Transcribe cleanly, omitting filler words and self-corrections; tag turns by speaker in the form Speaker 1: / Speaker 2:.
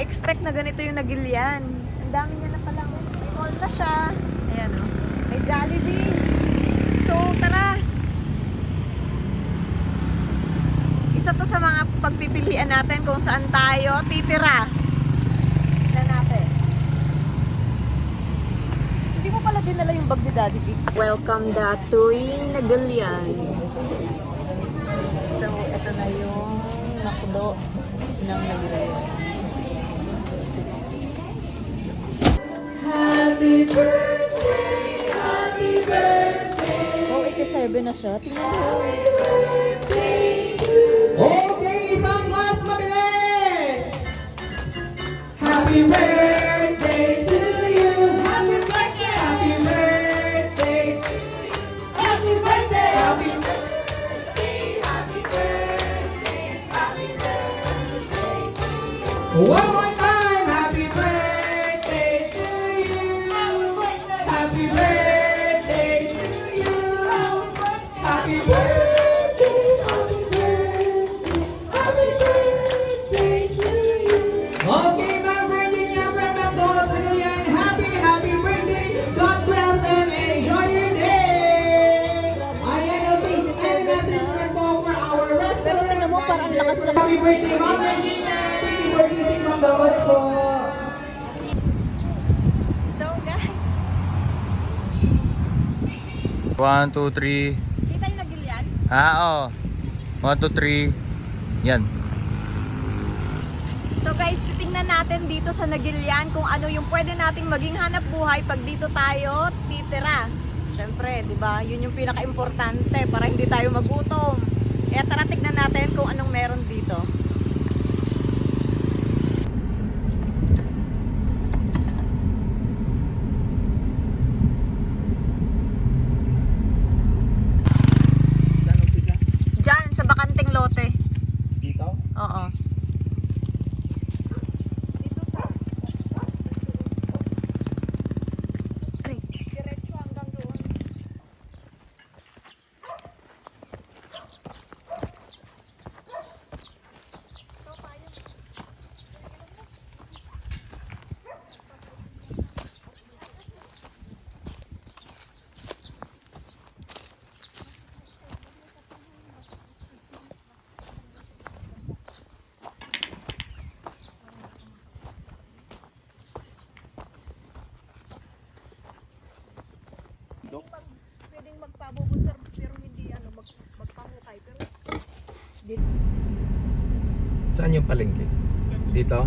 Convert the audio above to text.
Speaker 1: ma-expect na ganito yung Nagilian. Ang dami niya na palang. May mall na siya. Ayan o. May Jollibee. So, tara. Isa to sa mga pagpipilian natin kung saan tayo titira. Tignan natin. Hindi mo pala dinala yung bag ni Daddy Big. Welcome the Nagilian. So, ito na yung McDo ng Nagilian. Happy birthday! Happy birthday! Oh, 87 na siya. Tingnan mo.
Speaker 2: Okay, isang mas mabilis! Happy birthday to you! Happy birthday! Happy birthday to you! Happy birthday! Happy birthday! Happy birthday! Happy birthday to you! One more time! Happy birthday to you! Happy birthday to you! Happy birthday! Okay, my Virginia friend of God, Nagilian, happy birthday. God bless and enjoy your day. Ayan, okay. And message po for our restaurant.
Speaker 1: Tingnan mo, parang ang lakas lang.
Speaker 2: Happy birthday, Ma'am Virginia. Happy birthday, si Ma'am Dawat po.
Speaker 1: So, guys.
Speaker 3: 1, 2, 3.
Speaker 1: Kita yung Nagilian?
Speaker 3: Oo. 1, 2, 3. Yan.
Speaker 1: So guys, titingnan natin dito sa Nagilian kung ano yung pwede nating maging hanap buhay pag dito tayo titira. Siyempre, di ba? Yun yung pinaka-importante para hindi tayo magutom. Kaya tara tignan natin kung anong meron dito. Diyan, sa bakanting lote.
Speaker 3: Dito?
Speaker 1: Oo. Diretso hanggang doon. Pwedeng magpabubod sir, pero hindi magpahukay. Pero
Speaker 4: Saan yung palengke? Dito?